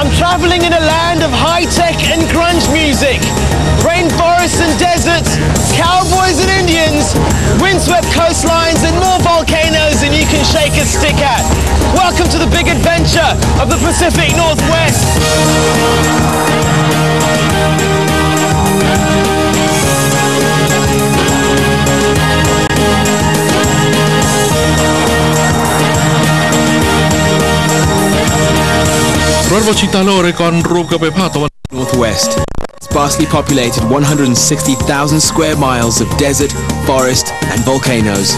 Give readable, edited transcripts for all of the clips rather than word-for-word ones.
I'm traveling in a land of high-tech and grunge music. Rainforests and deserts, cowboys and Indians, windswept coastlines and more volcanoes than you can shake a stick at. Welcome to the big adventure of the Pacific Northwest. Rorvoci talore con Rubka Bepato. Northwest. Sparsely populated 160,000 square miles of desert, forest and volcanoes.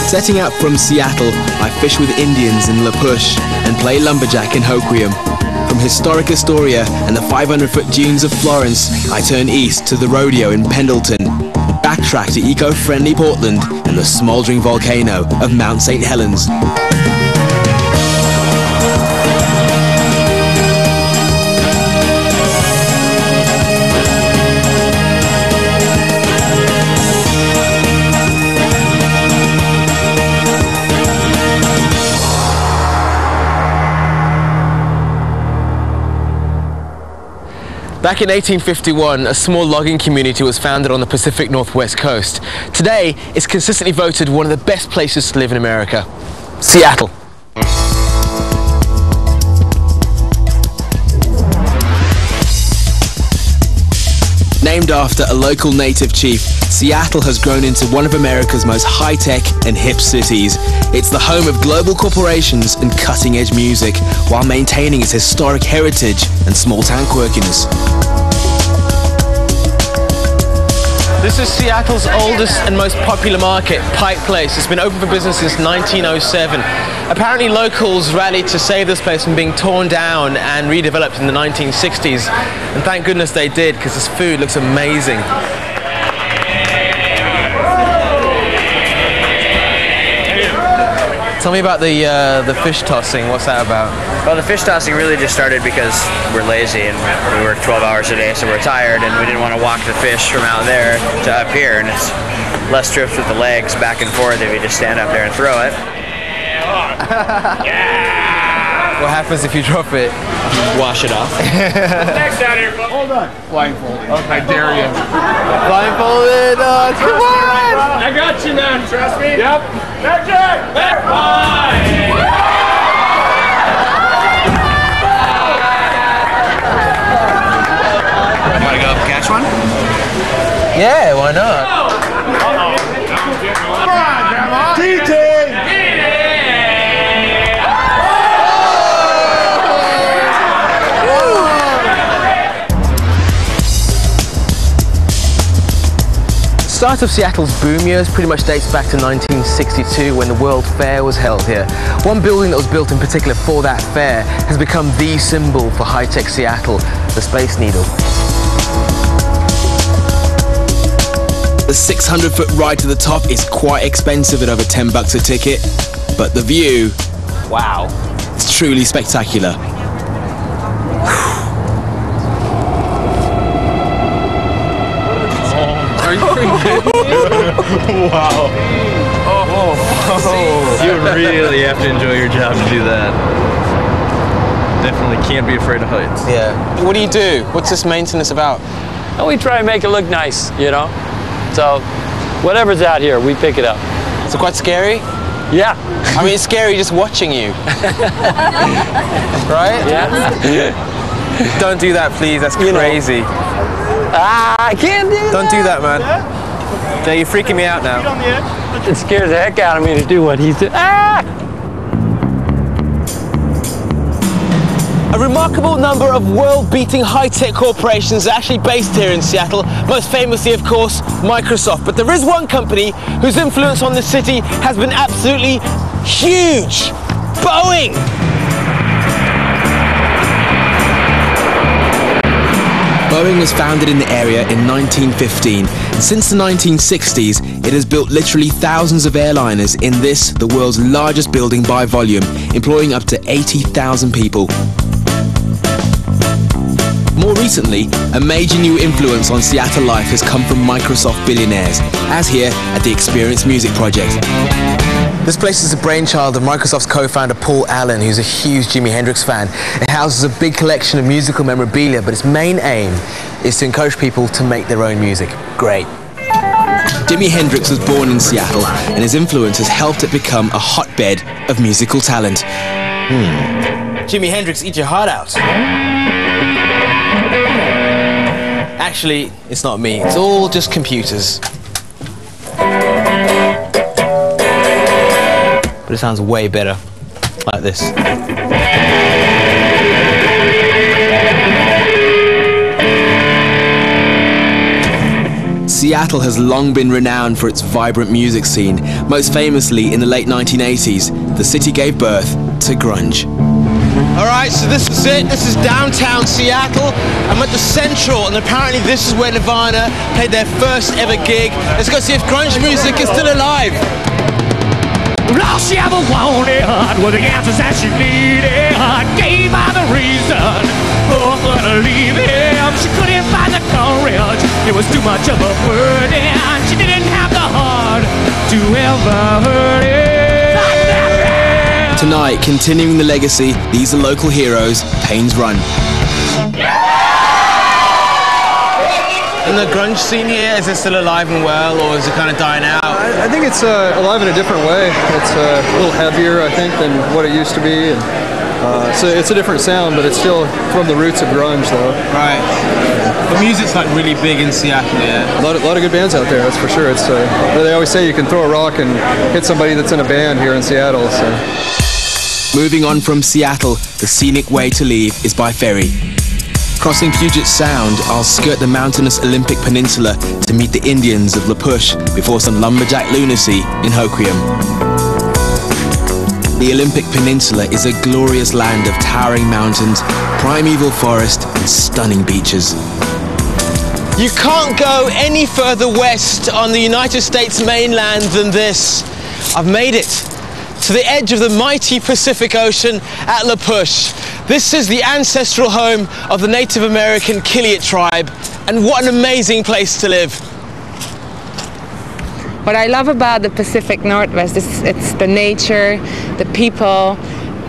Setting out from Seattle, I fish with Indians in La Push and play lumberjack in Hoquiam. From historic Astoria and the 500-foot dunes of Florence, I turn east to the rodeo in Pendleton, backtrack to eco-friendly Portland and the smouldering volcano of Mount St. Helens. Back in 1851, a small logging community was founded on the Pacific Northwest coast. Today, it's consistently voted one of the best places to live in America. Seattle. Named after a local native chief, Seattle has grown into one of America's most high-tech and hip cities. It's the home of global corporations and cutting-edge music, while maintaining its historic heritage and small-town quirkiness. This is Seattle's oldest and most popular market, Pike Place. It's been open for business since 1907. Apparently locals rallied to save this place from being torn down and redeveloped in the 1960s. And thank goodness they did, because this food looks amazing. Tell me about the fish tossing. What's that about? Well, the fish tossing really just started because we're lazy and we work 12 hours a day, so we're tired, and we didn't want to walk the fish from out there to up here, and it's less trips with the legs back and forth if you just stand up there and throw it. What happens if you drop it? Wash it off. Next out here, hold on. Blindfolded. Okay. I dare you. Blindfolded, come on! I got you, man. Trust me. Yep. Next check. They're fine. Want to go catch one? Yeah, why not? Uh-oh. Come on, Grandma. TT. The start of Seattle's boom years pretty much dates back to 1962 when the World Fair was held here. One building that was built in particular for that fair has become the symbol for high-tech Seattle, the Space Needle. The 600-foot ride to the top is quite expensive at over $10 a ticket, but the view, wow, it's truly spectacular. Are you wow. Oh. You really have to enjoy your job to do that. Definitely can't be afraid of heights. Yeah. What do? What's this maintenance about? And we try and make it look nice, you know? So, whatever's out here, we pick it up. Is it quite scary? Yeah. I mean, it's scary just watching you. Right? Yeah. Don't do that, please. That's crazy. I can't do that. Don't do that, man. Yeah, you're freaking me out now. It scares the heck out of me to do what he's doing. Ah! A remarkable number of world-beating high-tech corporations are actually based here in Seattle, most famously, of course, Microsoft. But there is one company whose influence on the city has been absolutely huge. Boeing! Boeing was founded in the area in 1915. Since the 1960s, it has built literally thousands of airliners in this, the world's largest building by volume, employing up to 80,000 people. More recently, a major new influence on Seattle life has come from Microsoft billionaires, as here at the Experience Music Project. This place is the brainchild of Microsoft's co-founder Paul Allen, who's a huge Jimi Hendrix fan. It houses a big collection of musical memorabilia, but its main aim is to encourage people to make their own music. Great. Jimi Hendrix was born in Seattle, and his influence has helped it become a hotbed of musical talent. Jimi Hendrix, eat your heart out. Actually, it's not me. It's all just computers. But it sounds way better like this. Seattle has long been renowned for its vibrant music scene. Most famously, in the late 1980s, the city gave birth to grunge. All right, so this is it. This is downtown Seattle. I'm at the Central, and apparently this is where Nirvana played their first ever gig. Let's go see if grunge music is still alive. All she ever wanted were the answers that she needed. Gave her the reason for her to leave him. She couldn't find the courage. It was too much of a burden. She didn't have the heart to ever hurt him. Tonight, continuing the legacy, these are local heroes, Payne's Run. And the grunge scene here, is it still alive and well, or is it kind of dying out? I think it's alive in a different way. It's a little heavier, I think, than what it used to be. And, so it's a different sound, but it's still from the roots of grunge, though. Right. The music's like really big in Seattle, yeah. A lot of good bands out there, that's for sure. It's they always say you can throw a rock and hit somebody that's in a band here in Seattle. So. Moving on from Seattle, the scenic way to leave is by ferry. Crossing Puget Sound, I'll skirt the mountainous Olympic Peninsula to meet the Indians of La Push before some lumberjack lunacy in Hoquiam. The Olympic Peninsula is a glorious land of towering mountains, primeval forest, and stunning beaches. You can't go any further west on the United States mainland than this. I've made it to the edge of the mighty Pacific Ocean at La Push. This is the ancestral home of the Native American Killiot tribe, and what an amazing place to live. What I love about the Pacific Northwest is it's the nature, the people.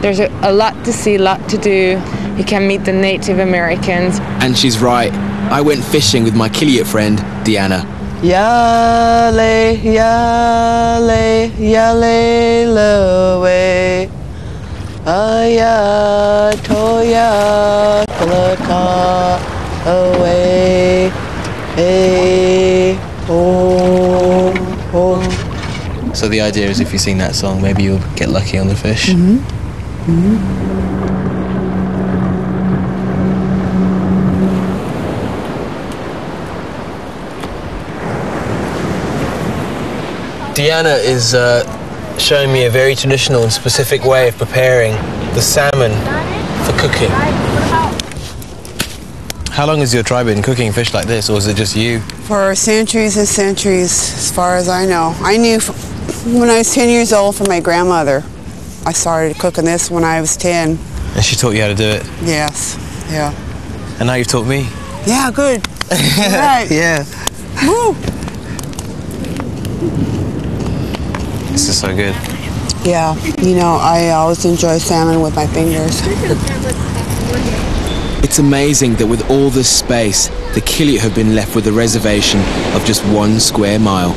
There's a lot to see, a lot to do. You can meet the Native Americans. And she's right. I went fishing with my Killiot friend, Deanna. Yale, yale, yale, lowe. Aya, toya, kalaka, away, hey, oh, oh. So the idea is if you sing that song, maybe you'll get lucky on the fish. Mm-hmm. Mm-hmm. Deanna is showing me a very traditional and specific way of preparing the salmon for cooking. How long has your tribe been cooking fish like this, or is it just you? For centuries and centuries, as far as I know. I knew when I was 10 years old from my grandmother. I started cooking this when I was 10. And she taught you how to do it? Yes, yeah. And now you've taught me? Yeah, good. Right. Yeah. Woo! This is so good. Yeah, you know, I always enjoy salmon with my fingers. It's amazing that with all this space, the Killiot have been left with a reservation of just 1 square mile.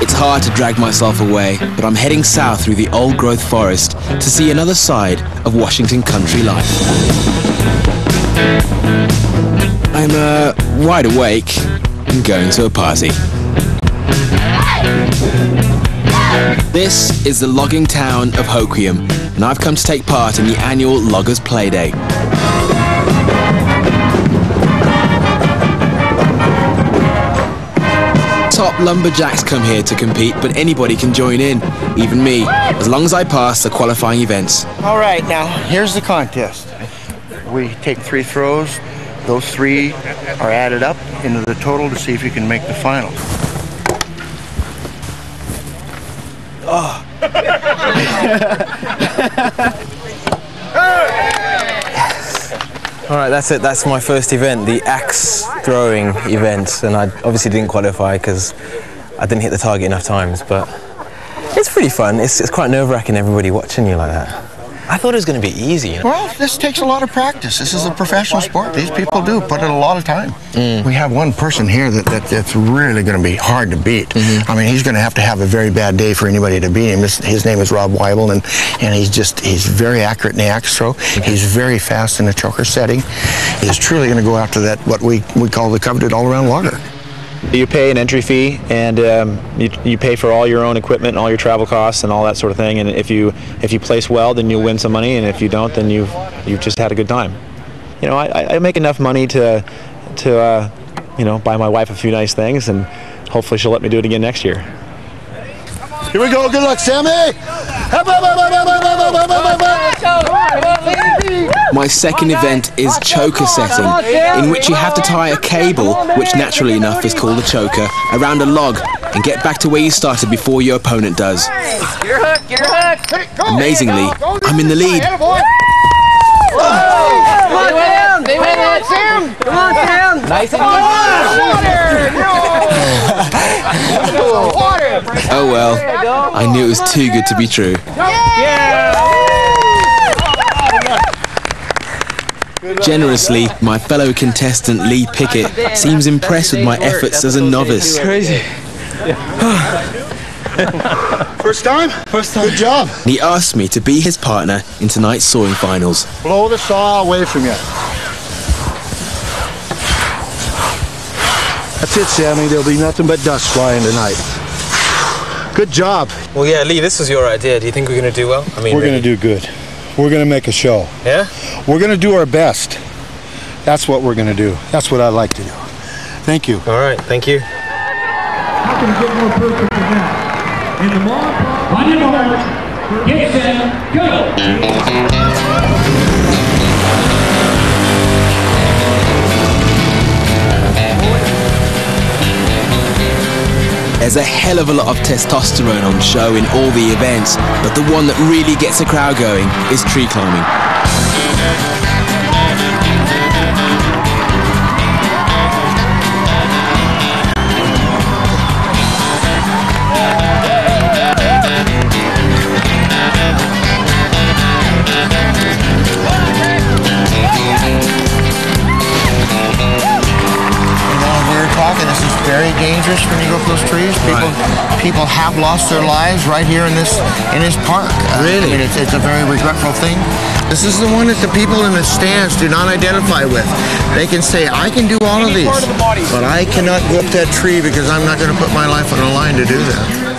It's hard to drag myself away, but I'm heading south through the old-growth forest to see another side of Washington country life. I'm wide awake and going to a party. This is the logging town of Hoquiam, and I've come to take part in the annual Loggers Playday. Top lumberjacks come here to compete, but anybody can join in, even me, as long as I pass the qualifying events. All right, now here's the contest. We take 3 throws. Those 3 are added up into the total to see if you can make the final. Oh. All right, that's it. That's my first event, the axe throwing event, and I obviously didn't qualify because I didn't hit the target enough times, but it's pretty fun. It's quite nerve-wracking, everybody watching you like that. I thought it was going to be easy. You know? Well, this takes a lot of practice. This is a professional sport. These people do put in a lot of time. We have one person here that's really going to be hard to beat. I mean, he's going to have a very bad day for anybody to beat him. His name is Rob Weibel, and he's very accurate in the axe throw. He's very fast in the choker setting. He's truly going to go after that, what we call the coveted all-around logger. You pay an entry fee, and you pay for all your own equipment and all your travel costs and all that sort of thing. And if you place well, then you'll win some money, and if you don't, then you've just had a good time. You know, I make enough money to you know, buy my wife a few nice things, and hopefully she'll let me do it again next year. Here we go. Good luck, Sammy. My second event is choker setting, in which you have to tie a cable, which naturally enough is called a choker, around a log and get back to where you started before your opponent does. You're hooked, you're hooked. Amazingly, I'm in the lead. Come on, Sam! Come on, Sam! Come on, Sam! Nice and Oh well, I knew it was too good to be true. Generously, my fellow contestant Lee Pickett seems impressed with my efforts as a novice. Crazy. First time? First time. Good job. He asked me to be his partner in tonight's sawing finals. Blow the saw away from you. That's it, Sammy. There'll be nothing but dust flying tonight. Good job. Well, yeah, Lee, this was your idea. Do you think we're going to do well? I mean, we're going to do good. We're going to make a show. Yeah? We're going to do our best. That's what we're going to do. That's what I like to do. Thank you. All right, thank you. How can we get more perfect than that? In the mark, on your mark, get set, go! There's a hell of a lot of testosterone on show in all the events, but the one that really gets a crowd going is tree climbing. This is very dangerous when you go up those trees. People have lost their lives right here in this park. Really? I mean, it's a very regretful thing. This is the one that the people in the stands do not identify with. They can say, I can do all of these, but I cannot go up that tree because I'm not going to put my life on the line to do that.